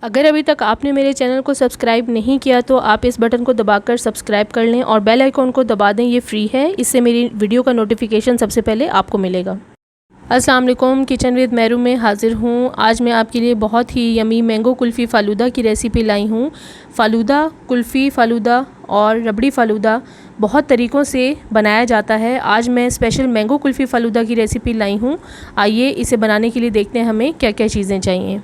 अगर अभी तक आपने मेरे चैनल को सब्सक्राइब नहीं किया तो आप इस बटन को दबाकर सब्सक्राइब कर लें और बेल आइकॉन को दबा दें। ये फ्री है, इससे मेरी वीडियो का नोटिफिकेशन सबसे पहले आपको मिलेगा। अस्सलाम वालेकुम, किचन विद मेरू में हाज़िर हूँ। आज मैं आपके लिए बहुत ही यमी मैंगो कुल्फ़ी फ़ालूदा की रेसिपी लाई हूँ। फ़ालूदा, कुल्फ़ी फ़ालूदा और रबड़ी फ़ालूदा बहुत तरीक़ों से बनाया जाता है। आज मैं स्पेशल मैंगो कुल्फ़ी फ़ालूदा की रेसिपी लाई हूँ। आइए इसे बनाने के लिए देखते हैं हमें क्या क्या चीज़ें चाहिए।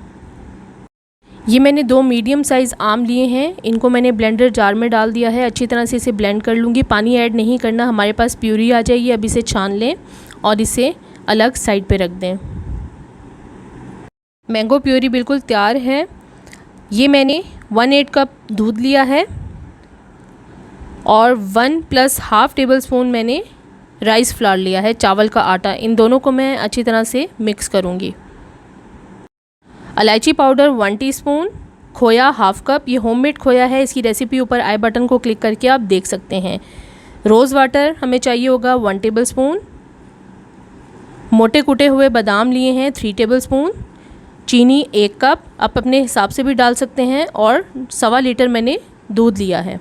ये मैंने 2 मीडियम साइज़ आम लिए हैं। इनको मैंने ब्लेंडर जार में डाल दिया है। अच्छी तरह से इसे ब्लेंड कर लूँगी। पानी ऐड नहीं करना, हमारे पास प्यूरी आ जाएगी। अब इसे छान लें और इसे अलग साइड पे रख दें। मैंगो प्यूरी बिल्कुल तैयार है। ये मैंने 1/8 कप दूध लिया है और 1 + ½ टेबलस्पून मैंने राइस फ्लावर लिया है, चावल का आटा। इन दोनों को मैं अच्छी तरह से मिक्स करूँगी। इलायची पाउडर 1 टीस्पून, खोया ½ कप। ये होममेड खोया है। इसकी रेसिपी ऊपर आई बटन को क्लिक करके आप देख सकते हैं। रोज़ वाटर हमें चाहिए होगा 1 टेबलस्पून। मोटे कुटे हुए बादाम लिए हैं 3 टेबलस्पून। चीनी 1 कप, आप अपने हिसाब से भी डाल सकते हैं। और 1.25 लीटर मैंने दूध लिया है।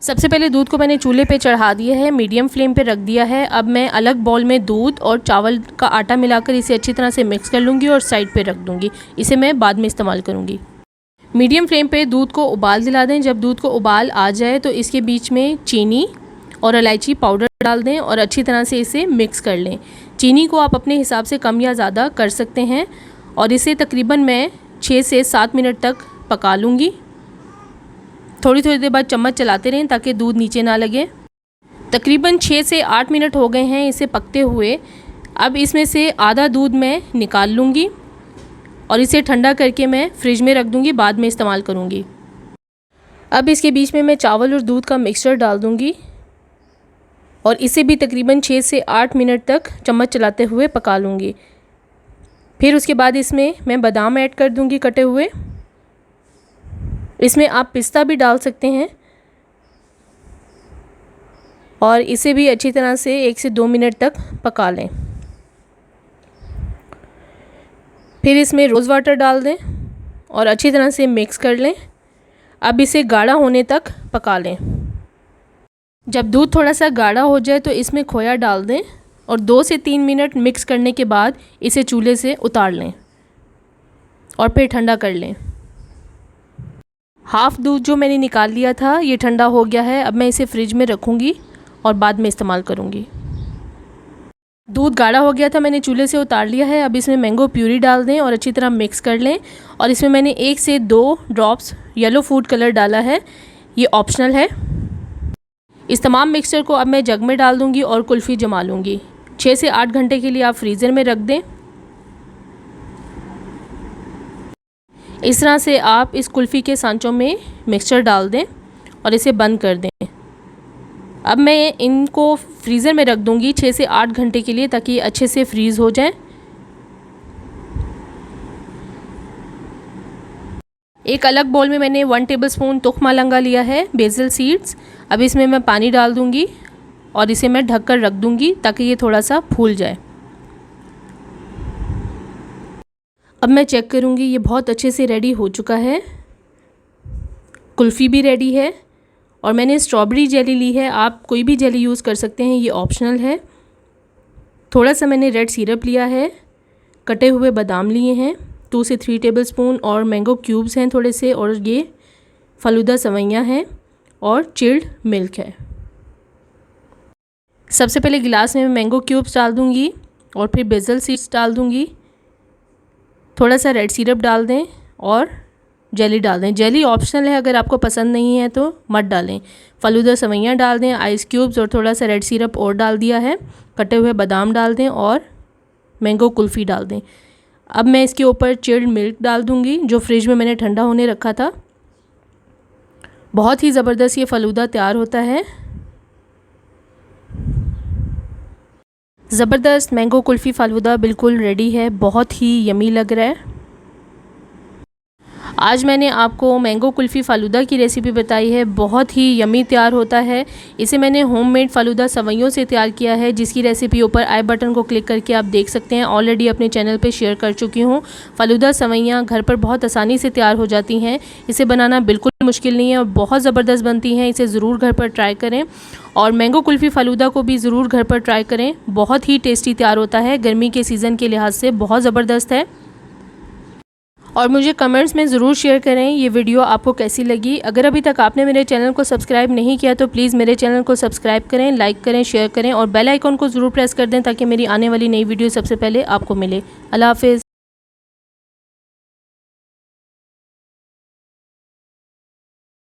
सबसे पहले दूध को मैंने चूल्हे पे चढ़ा दिया है, मीडियम फ्लेम पे रख दिया है। अब मैं अलग बाउल में दूध और चावल का आटा मिलाकर इसे अच्छी तरह से मिक्स कर लूँगी और साइड पे रख दूँगी। इसे मैं बाद में इस्तेमाल करूँगी। मीडियम फ्लेम पे दूध को उबाल दिला दें। जब दूध को उबाल आ जाए तो इसके बीच में चीनी और इलायची पाउडर डाल दें और अच्छी तरह से इसे मिक्स कर लें। चीनी को आप अपने हिसाब से कम या ज़्यादा कर सकते हैं और इसे तकरीबन मैं 6 से 7 मिनट तक पका लूँगी। थोड़ी थोड़ी देर बाद चम्मच चलाते रहें ताकि दूध नीचे ना लगे। तकरीबन 6 से 8 मिनट हो गए हैं इसे पकते हुए। अब इसमें से आधा दूध मैं निकाल लूँगी और इसे ठंडा करके मैं फ्रिज में रख दूँगी, बाद में इस्तेमाल करूँगी। अब इसके बीच में मैं चावल और दूध का मिक्सचर डाल दूँगी और इसे भी तकरीबन 6 से 8 मिनट तक चम्मच चलाते हुए पका लूँगी। फिर उसके बाद इसमें मैं बादाम ऐड कर दूँगी कटे हुए। इसमें आप पिस्ता भी डाल सकते हैं और इसे भी अच्छी तरह से 1 से 2 मिनट तक पका लें। फिर इसमें रोज़ वाटर डाल दें और अच्छी तरह से मिक्स कर लें। अब इसे गाढ़ा होने तक पका लें। जब दूध थोड़ा सा गाढ़ा हो जाए तो इसमें खोया डाल दें और 2 से 3 मिनट मिक्स करने के बाद इसे चूल्हे से उतार लें और फिर ठंडा कर लें। हाफ़ दूध जो मैंने निकाल लिया था ये ठंडा हो गया है। अब मैं इसे फ्रिज में रखूँगी और बाद में इस्तेमाल करूँगी। दूध गाढ़ा हो गया था, मैंने चूल्हे से उतार लिया है। अब इसमें मैंगो प्यूरी डाल दें और अच्छी तरह मिक्स कर लें और इसमें मैंने 1 से 2 ड्रॉप्स येलो फूड कलर डाला है, ये ऑप्शनल है। इस तमाम मिक्सचर को अब मैं जग में डाल दूँगी और कुल्फ़ी जमा लूँगी। 6 से 8 घंटे के लिए आप फ्रीज़र में रख दें। इस तरह से आप इस कुल्फ़ी के सांचों में मिक्सचर डाल दें और इसे बंद कर दें। अब मैं इनको फ्रीज़र में रख दूँगी 6 से 8 घंटे के लिए ताकि अच्छे से फ्रीज़ हो जाएं। एक अलग बाउल में मैंने 1 टेबलस्पून तुख्मा लंगा लिया है, बेसिल सीड्स। अब इसमें मैं पानी डाल दूँगी और इसे मैं ढक कर रख दूँगी ताकि ये थोड़ा सा फूल जाए। अब मैं चेक करूँगी, ये बहुत अच्छे से रेडी हो चुका है। कुल्फ़ी भी रेडी है और मैंने स्ट्रॉबेरी जेली ली है। आप कोई भी जेली यूज़ कर सकते हैं, ये ऑप्शनल है। थोड़ा सा मैंने रेड सिरप लिया है, कटे हुए बादाम लिए हैं 2 से 3 टेबलस्पून और मैंगो क्यूब्स हैं थोड़े से, और ये फ़ालूदा सवैयाँ हैं और चिल्ड मिल्क है। सबसे पहले गिलास में मैं मैंगो क्यूब्स डाल दूँगी और फिर बेसिल सीड्स डाल दूँगी। थोड़ा सा रेड सिरप डाल दें और जेली डाल दें। जेली ऑप्शनल है, अगर आपको पसंद नहीं है तो मत डालें। फ़ालूदा सवैयाँ डाल दें, आइस क्यूब्स और थोड़ा सा रेड सिरप और डाल दिया है। कटे हुए बादाम डाल दें और मैंगो कुल्फ़ी डाल दें। अब मैं इसके ऊपर चिल्ड मिल्क डाल दूँगी जो फ्रिज में मैंने ठंडा होने रखा था। बहुत ही ज़बरदस्त ये फ़ालूदा तैयार होता है। ज़बरदस्त मैंगो कुल्फ़ी फ़ालूदा बिल्कुल रेडी है, बहुत ही यमी लग रहा है। आज मैंने आपको मैंगो कुल्फ़ी फ़ालूदा की रेसिपी बताई है, बहुत ही यमी तैयार होता है। इसे मैंने होममेड फ़ालूदा सवैयों से तैयार किया है, जिसकी रेसिपी ऊपर आई बटन को क्लिक करके आप देख सकते हैं। ऑलरेडी अपने चैनल पे शेयर कर चुकी हूँ। फ़ालूदा सवैयाँ घर पर बहुत आसानी से तैयार हो जाती हैं। इसे बनाना बिल्कुल मुश्किल नहीं है और बहुत ज़बरदस्त बनती हैं। इसे ज़रूर घर पर ट्राई करें और मैंगो कुल्फ़ी फ़ालूदा को भी ज़रूर घर पर ट्राई करें। बहुत ही टेस्टी तैयार होता है, गर्मी के सीज़न के लिहाज से बहुत ज़बरदस्त है। और मुझे कमेंट्स में ज़रूर शेयर करें ये वीडियो आपको कैसी लगी। अगर अभी तक आपने मेरे चैनल को सब्सक्राइब नहीं किया तो प्लीज़ मेरे चैनल को सब्सक्राइब करें, लाइक करें, शेयर करें और बेल आइकॉन को ज़रूर प्रेस कर दें ताकि मेरी आने वाली नई वीडियो सबसे पहले आपको मिले। अल्लाह हाफ़िज़।